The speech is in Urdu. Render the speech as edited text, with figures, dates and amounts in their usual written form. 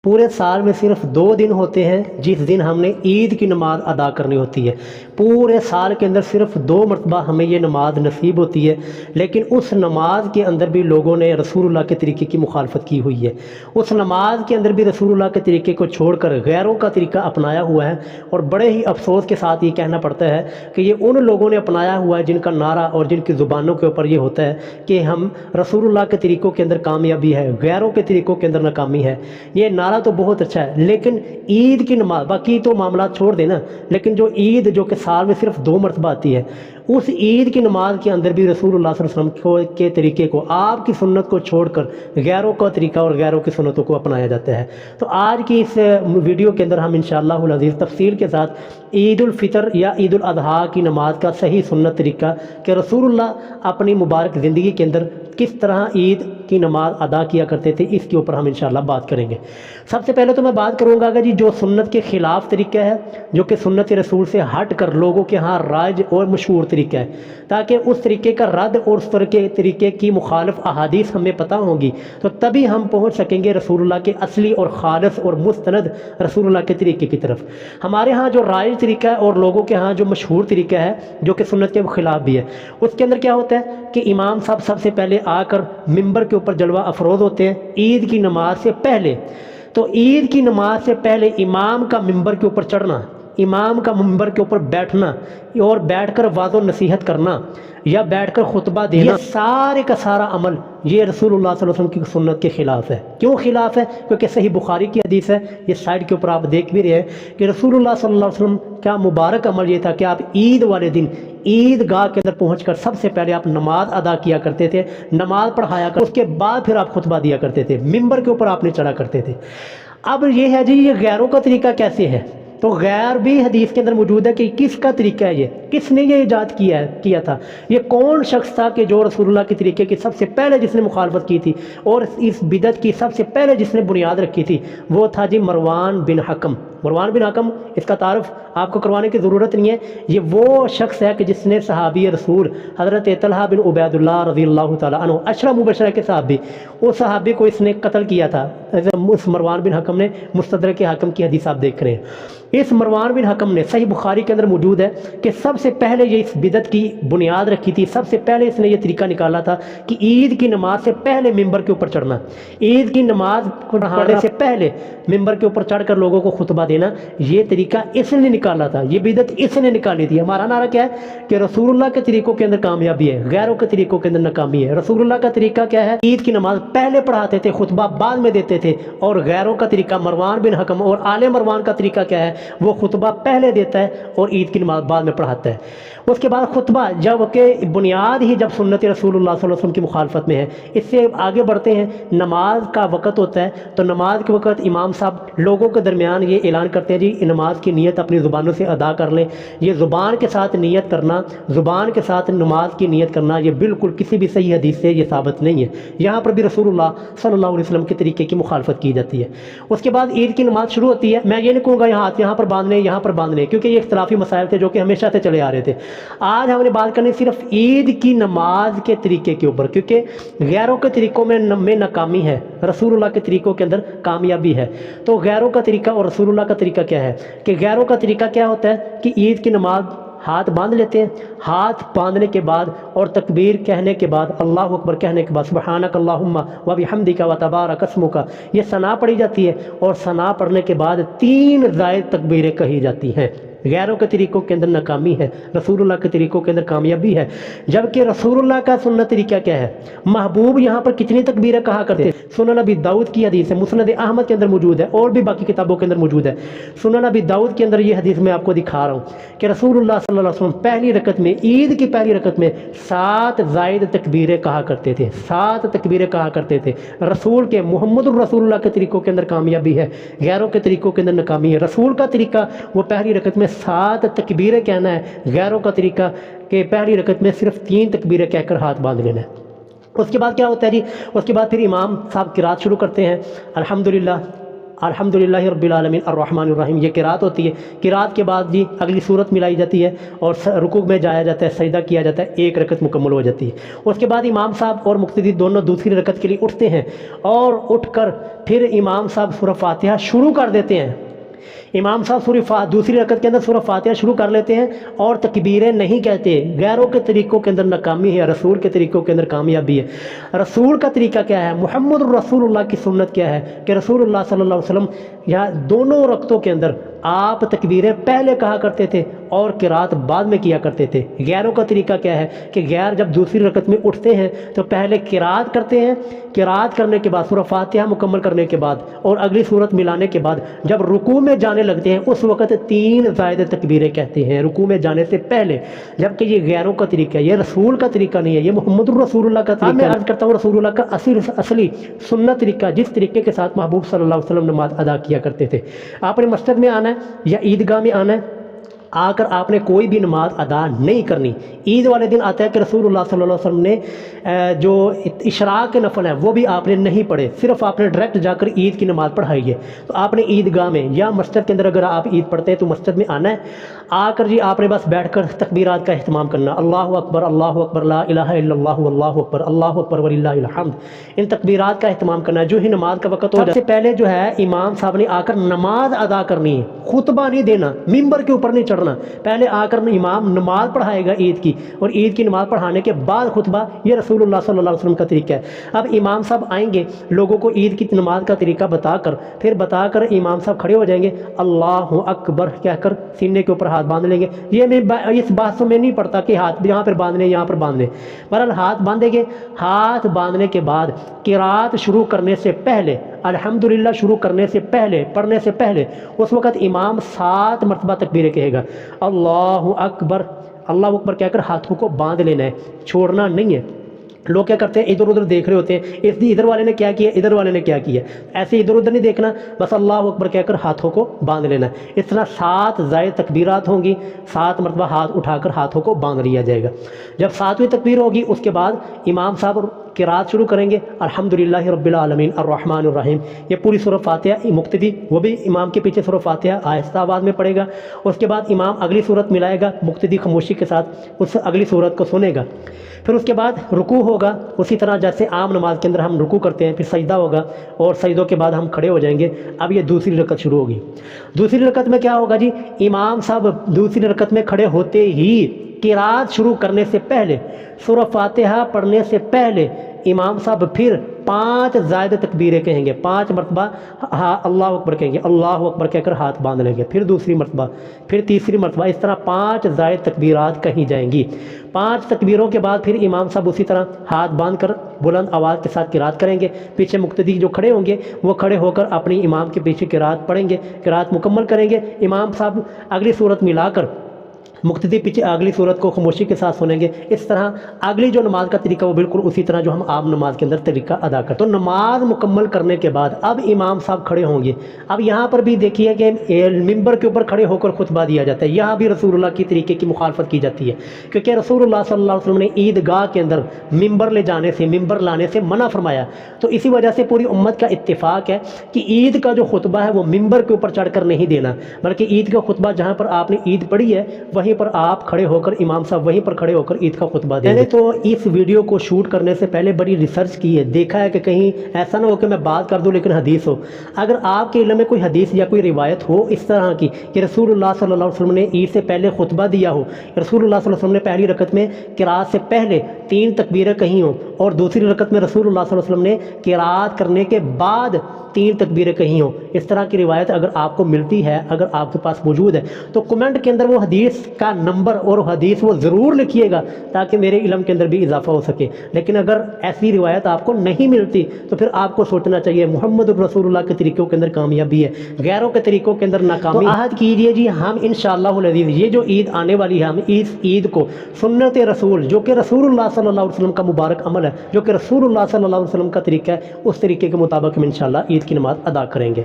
پورے سال میں صرف 2 دن ہوتے ہیں جس دن ہم نے عید کی نماز ادا کرنی ہوتی ہے۔ پورے سال کے اندر صرف 2 مرتبہ ہمیں یہ نماز نصیب ہوتی ہے، لیکن اس نماز کے اندر بھی لوگوں نے رسول اللہ کے طریقے کی مخالفت کی ہوئی ہے۔ اس نماز کے اندر بھی رسول اللہ کے طریقے کو چھوڑ کر غیروں کا طریقہ اپنایا ہوا ہے، اور بڑے ہی افسوس کے ساتھ یہ کہنا پڑتا ہے کہ یہ ان لوگوں نے اپنایا ہوا ہے جن کا نعرہ اور جن کی زبانوں کے اوپر یہ ہوتا ہے کہ ہم رسول اللہ کے طریقوں کے اندر کامیابی ہے، غیروں کے طریقوں کے اندر ناکامی ہے۔ یہ نعرہ تو بہت اچھا ہے، لیکن عید کی نماز، باقی تو معاملات چھوڑ دینا، لیکن جو عید جو کہ سال میں صرف 2 مرتبہ آتی ہے، اس عید کی نماز کے اندر بھی رسول اللہ صلی اللہ علیہ وسلم کے طریقے کو، آپ کی سنت کو چھوڑ کر غیروں کا طریقہ اور غیروں کی سنتوں کو اپنایا جاتا ہے۔ تو آج کی اس ویڈیو کے اندر ہم انشاءاللہ العزیز تفصیل کے ساتھ عید الفطر یا عید الاضحیٰ کی نماز کا صحیح سنت طریقہ کہ رسول اللہ اپنی مبارک زندگی کے اندر کس طرح عید کی نماز ادا کیا کرتے تھے، اس کے اوپر ہم انشاءاللہ بات کریں گے۔ سب سے پہلے تو میں بات کروں گا کہ جو سنت کے خلاف طریقہ ہے، جو کہ سنت رسول سے ہٹ کر لوگوں کے ہاں رائج اور مشہور طریقہ ہے، تاکہ اس طریقے کا رد اور اس طریقے کی مخالف احادیث ہمیں پتہ ہوں گی، تو تبھی ہم پہنچ سکیں گے رسول اللہ کے اصلی اور خالص اور مستند رسول اللہ کے طریقے کی طرف۔ ہمارے ہاں جو رائج طریقہ ہے اور لوگوں کے ہاں جو مشہور طریقہ ہے، جو کہ سنت کے خلاف بھی ہے، اس کے اندر کیا ہوتا ہے کہ امام صاحب سب سے پہلے آ کر ممبر کے اوپر جلوہ افروز ہوتے ہیں عید کی نماز سے پہلے۔ تو عید کی نماز سے پہلے امام کا ممبر کے اوپر چڑھنا، امام کا ممبر کے اوپر بیٹھنا اور بیٹھ کر وعظ و نصیحت کرنا یا بیٹھ کر خطبہ دینا، یہ سارے کا سارا عمل یہ رسول اللہ صلی اللہ علیہ وسلم کی سنت کے خلاف ہے۔ کیوں خلاف ہے؟ کیونکہ صحیح بخاری کی حدیث ہے، یہ سائڈ کے اوپر آپ دیکھ بھی رہے ہیں کہ رسول اللہ صلی اللہ علیہ وسلم کا مبارک عمل یہ تھا کہ آپ عید والے دن عید گاہ کے اندر پہنچ کر سب سے پہلے آپ نماز ادا کیا کرتے تھے، نماز پڑھایا کر، اس کے بعد پھر آپ خطبہ دیا کرتے تھے، ممبر کے اوپر آپ نے چڑھا کرتے تھے۔ اب یہ ہے جی، یہ غیروں کا طریقہ کیسے ہے؟ تو غیر بھی حدیث کے اندر موجود ہے کہ کس کا طریقہ ہے، یہ کس نے یہ ایجاد کیا تھا، یہ کون شخص تھا کہ جو رسول اللہ کے طریقے کی سب سے پہلے جس نے مخالفت کی تھی اور اس بدعت کی سب سے پہلے جس نے بنیاد رکھی تھی، وہ تھا جی مروان بن حکم۔ مروان بن حکم، اس کا تعارف آپ کو کروانے کی ضرورت نہیں ہے، یہ وہ شخص ہے کہ جس نے صحابی رسول حضرت طلحہ بن عبید اللہ رضی اللہ تعالیٰ عنہ، عشرہ مبشرہ کے صحابی، اس صحابی کو اس نے قتل کیا تھا۔ اس مروان بن حکم نے، مستدرک حاکم کی حدیث آپ دیکھ رہے ہیں، اس مروان بن حکم نے، صحیح بخاری کے اندر موجود ہے کہ سب سے پہلے یہ اس بدعت کی بنیاد رکھی تھی، سب سے پہلے اس نے یہ طریقہ نکالا تھا کہ عید کی نماز سے پہلے ممبر کے اوپر چڑھنا، عید کی نماز پڑھنے سے پہلے ممبر کے اوپر چڑھ کر لوگوں کو خطبہ دینا، یہ طریقہ اس نے نکالا تھا، یہ بدعت اس نے نکالی تھی۔ ہمارا نعرہ کیا ہے کہ رسول اللہ کے طریقوں کے اندر کامیابی ہے، غیروں کے طریقوں کے اندر ناکامی ہے۔ رسول اللہ کا طریقہ کیا ہے؟ عید کی نماز پہلے پڑھاتے تھے، خطبہ بعد میں دیتے تھے، اور غیروں کا طریقہ مروان بن حکم اور آل مروان کا طریقہ کیا ہے؟ وہ خطبہ پہلے دیتا ہے اور عید کی نماز بعد میں پڑھاتا ہے۔ اس کے بعد خطبہ، جب کہ بنیاد ہی جب سنت رسول اللہ صلی اللہ علیہ وسلم کی مخالفت میں ہے، اس سے آگے بڑھتے ہیں، نماز کا وقت ہوتا ہے، تو نماز کے وقت امام صاحب لوگوں کے درمیان یہ اعلان کرتے ہیں جی نماز کی نیت اپنی زبانوں سے ادا کر لیں۔ یہ زبان کے ساتھ نیت کرنا، زبان کے ساتھ نماز کی نیت کرنا، یہ بالکل کسی بھی صحیح حدیث سے یہ ثابت نہیں ہے۔ یہاں پر بھی رسول اللہ صلی اللہ علیہ وسلم کے طریقے کی مخالفت کی جاتی ہے۔ اس کے بعد عید کی نماز شروع ہوتی ہے، میں یہ نہیں کہوں گا یہاں پر باندھنے، یہاں پر باندھنے، کیونکہ یہ اختلافی مسائل تھے جو کہ ہمیشہ سے چلے آ رہے تھے۔ آج ہم نے بات کرنی صرف عید کی نماز کے طریقے کے اوپر، کیونکہ غیروں کے طریقوں میں ناکامی ہے، رسول اللہ کے طریقوں کے اندر کامیابی ہے۔ تو غیروں کا طریقہ اور رسول اللہ کا طریقہ کیا ہے؟ کہ غیروں کا طریقہ کیا ہوتا ہے کہ عید کی نماز ہاتھ باندھ لیتے ہیں، ہاتھ باندھنے کے بعد اور تکبیر کہنے کے بعد، اللہ اکبر کہنے کے بعد سبحانک اللہم و بحمدک و تبارک اسمک، یہ ثنا پڑھی جاتی ہے، اور ثنا پڑھنے کے بعد 3 زائد تکبیریں کہی جاتی ہیں۔ غیروں کے طریقوں کے اندر ناکامی ہے، رسول اللہ کے طریقوں کے اندر کامیابی ہے۔ جبکہ رسول اللہ کا سنت طریقہ کیا ہے؟ محبوب یہاں پر کتنی تکبیریں کہا کرتے ہیں؟ سنن نبی داؤد کی حدیث ہے، مسند احمد کے اندر موجود ہے، اور بھی باقی کتابوں کے اندر موجود ہے۔ سنن نبی داؤد کے اندر یہ حدیث میں آپ کو دکھا رہا ہوں کہ رسول اللہ صلی اللہ علیہ وسلم پہلی رکعت میں، عید کی پہلی رکعت میں 7 زائد تکبیریں کہا کرتے تھے، 7 تکبیریں کہا کرتے تھے۔ رسول کے، محمد الرسول اللہ کے طریقوں کے اندر کامیابی ہے، غیروں کے طریقوں کے اندر ناکامی ہے۔ رسول کا طریقہ وہ پہلی رکعت میں 7 تکبیریں کہنا ہے، غیروں کا طریقہ کہ پہلی رکعت میں صرف 3 تکبیریں کہہ کر ہاتھ باندھ لینا ہے۔ اس کے بعد کیا ہوتا ہے جی؟ اس کے بعد پھر امام صاحب قرات شروع کرتے ہیں، الحمدللہ الحمدللہ رب العالمین الرحمن الرحیم یہ قرات ہوتی ہے. قرات کے بعد جی اگلی صورت ملائی جاتی ہے اور رکوع میں جایا جاتا ہے, سجدہ کیا جاتا ہے, ایک رکعت مکمل ہو جاتی ہے. اس کے بعد امام صاحب اور مقتدی دونوں دوسری رکعت کے لیے اٹھتے ہیں اور اٹھ کر پھر امام صاحب سورہ فاتحہ شروع کر دیتے ہیں. امام صاحب دوسری رکعت کے اندر سورہ فاتحہ شروع کر لیتے ہیں اور تکبیریں نہیں کہتے. غیروں کے طریقوں کے اندر ناکامی ہے, رسول کے طریقوں کے اندر کامیابی ہے. رسول کا طریقہ کیا ہے, محمد الرسول اللہ کی سنت کیا ہے کہ رسول اللہ صلی اللہ علیہ وسلم یا دونوں رکعتوں کے اندر آپ تکبیریں پہلے کہا کرتے تھے اور قرات بعد میں کیا کرتے تھے. غیروں کا طریقہ کیا ہے کہ غیر جب دوسری رکعت میں اٹھتے ہیں تو پہلے قرات کرتے ہیں, قرات کرنے کے بعد سورہ فاتحہ مکمل کرنے کے بعد اور اگلی صورت ملانے کے بعد جب رکوع میں جانے لگتے ہیں اس وقت 3 زائد تکبیریں کہتے ہیں رکوع میں جانے سے پہلے. جبکہ یہ غیروں کا طریقہ ہے, یہ رسول کا طریقہ نہیں ہے, یہ محمد الرسول اللہ کا طریقہ ہے. میں عرض کرتا ہوں رسول اللہ کا اصلی سنت طریقہ, جس طریقے کے ساتھ محبوب صلی اللہ علیہ وسلم نماز ادا کیا کرتے تھے. آپ نے مسجد میں آنا ہے یا عیدگاہ میں آنا ہے, آ کر آپ نے کوئی بھی نماز ادا نہیں کرنی. عید والے دن آتا ہے کہ رسول اللہ صلی اللہ علیہ وسلم نے جو اشراق کے نفل ہیں وہ بھی آپ نے نہیں پڑھے, صرف آپ نے ڈائریکٹ جا کر عید کی نماز پڑھائی ہے. تو آپ نے عیدگاہ میں یا مسجد کے اندر اگر آپ عید پڑھتے ہیں تو مسجد میں آنا ہے, آ کر جی آپ نے بس بیٹھ کر تکبیرات کا اہتمام کرنا. اللہ اکبر لا الہ الا اللہ اللہ اکبر وللہ الحمد, ان تکبیرات کا اہتمام کرنا ہے. جو ہی نماز کا وقت ہو جائے, سب سے پہلے جو ہے امام صاحب نے آ کر نماز ادا کرنی ہے, خطبہ نہیں دینا, ممبر کے اوپر نہیں چڑھنا. پہلے آ کر امام نماز پڑھائے گا عید کی, اور عید کی نماز پڑھانے کے بعد خطبہ. یہ رسول اللہ صلی اللہ علیہ وسلم کا طریقہ ہے. اب امام صاحب آئیں گے لوگوں کو عید کی نماز کا طریقہ بتا کر امام صاحب کھڑے ہو جائیں گے, اللہ اکبر کہہ کر سینے کے اوپر ہاتھ باندھ لیں گے. یہ میں اس بات سے میں نہیں پڑھتا کہ ہاتھ یہاں پر باندھنے یہاں پر باندھنے, بہرحال ہاتھ باندھیں گے. ہاتھ باندھنے کے بعد قرات شروع کرنے سے پہلے, الحمدللہ شروع کرنے سے پہلے, پڑھنے سے پہلے, اس وقت امام 7 مرتبہ تکبیریں کہے گا. اللہ اکبر کہہ کر ہاتھوں کو باندھ لینا ہے, چھوڑنا نہیں ہے. لوگ کیا کرتے ہیں, ادھر ادھر دیکھ رہے ہوتے ہیں, ادھر والے نے کیا کیا, ادھر والے نے کیا کیا, ایسے ادھر ادھر نہیں دیکھنا, بس اللہ اکبر کہہ کر ہاتھوں کو باندھ لینا ہے. اس طرح 7 زائد تکبیرات ہوں گی, 7 مرتبہ ہاتھ اٹھا کر ہاتھوں کو باندھ لیا جائے گا. جب 7ویں تکبیر ہوگی اس کے بعد امام صاحب قرات شروع کریں گے, الحمدللہ رب العالمین الرحمن الرحیم. یہ پوری سورہ فاتحہ مقتدی وہ بھی امام کے پیچھے سورہ فاتحہ آہستہ آواز میں پڑھے گا. اس کے بعد امام اگلی صورت ملائے گا, مقتدی خاموشی کے ساتھ اس اگلی صورت کو سنے گا. پھر اس کے بعد رکوع ہوگا, اسی طرح جیسے عام نماز کے اندر ہم رکوع کرتے ہیں, پھر سجدہ ہوگا اور سجدوں کے بعد ہم کھڑے ہو جائیں گے. اب یہ دوسری رکعت شروع ہوگی. دوسری رکعت میں کیا ہوگا جی, امام صاحب دوسری رکعت میں کھڑے ہوتے ہی قرات شروع کرنے سے پہلے, سورہ فاتحہ پڑھنے سے پہلے امام صاحب پھر 5 زائد تکبیریں کہیں گے, 5 مرتبہ اللہ اکبر کہیں گے, اللہ اکبر کہہ کر ہاتھ باندھ لیں گے. پھر دوسری مرتبہ, پھر تیسری مرتبہ, اس طرح 5 زائد تکبیرات کہیں جائیں گی. 5 تکبیروں کے بعد پھر امام صاحب اسی طرح ہاتھ باندھ کر بلند آواز کے ساتھ قرات کریں گے. پیچھے مقتدی جو کھڑے ہوں گے وہ کھڑے ہو کر اپنی امام کے پیچھے قرات پڑھیں گے, قرات مکمل کریں گے. امام صاحب اگلی صورت ملا کر مقتدی پیچھے اگلی صورت کو خاموشی کے ساتھ سنیں گے. اس طرح اگلی جو نماز کا طریقہ وہ بالکل اسی طرح جو ہم عام نماز کے اندر طریقہ ادا کرتے. تو نماز مکمل کرنے کے بعد اب امام صاحب کھڑے ہوں گے. اب یہاں پر بھی دیکھیے کہ ممبر کے اوپر کھڑے ہو کر خطبہ دیا جاتا ہے, یہاں بھی رسول اللہ کی طریقے کی مخالفت کی جاتی ہے, کیونکہ رسول اللہ صلی اللہ علیہ وسلم نے عیدگاہ کے اندر ممبر لے جانے سے, ممبر لانے سے منع فرمایا. تو اسی وجہ سے پوری امت کا اتفاق ہے کہ عید کا جو خطبہ ہے وہ ممبر کے اوپر چڑھ کر نہیں دینا, بلکہ عید کا خطبہ جہاں پر آپ نے عید پڑھی ہے وہیں پر آپ کھڑے ہو کر, امام صاحب وہیں پر کھڑے ہو کر عید کا خطبہ دیں. میں نے تو اس ویڈیو کو شوٹ کرنے سے پہلے بڑی ریسرچ کی ہے, دیکھا ہے کہ کہیں ایسا نہ ہو کہ میں بات کر دوں لیکن حدیث ہو. اگر آپ کے علم میں کوئی حدیث یا کوئی روایت ہو اس طرح کی کہ رسول اللہ صلی اللہ علیہ وسلم نے عید سے پہلے خطبہ دیا ہو, رسول اللہ صلی اللہ علیہ وسلم نے پہلی رکعت میں قرات سے پہلے 3 تکبیریں کہیں ہوں اور دوسری رکعت میں رسول اللہ صلی اللہ علیہ وسلم نے قرات کرنے کے بعد 3 تکبیریں کہیں ہوں, اس طرح کی روایت اگر آپ کو ملتی ہے, اگر آپ کے پاس موجود ہے, تو کمنٹ کے اندر وہ حدیث کا نمبر اور حدیث وہ ضرور لکھیے گا تاکہ میرے علم کے اندر بھی اضافہ ہو سکے. لیکن اگر ایسی روایت آپ کو نہیں ملتی تو پھر آپ کو سوچنا چاہیے محمد الرسول اللہ کے طریقوں کے اندر کامیابی ہے, غیروں کے طریقوں کے اندر ناکامی. تو عہد کیجئے جی, ہم انشاءاللہ العزیز یہ جو عید آنے والی ہے, ہم اس عید کو سنت رسول جو کہ رسول اللہ صلی اللہ علیہ وسلم کا مبارک عمل ہے, جو کہ رسول اللہ صلی اللہ علیہ وسلم کا طریقہ ہے, اس طریقے کے مطابق ہم انشاءاللہ عید کی نماز ادا کریں گے.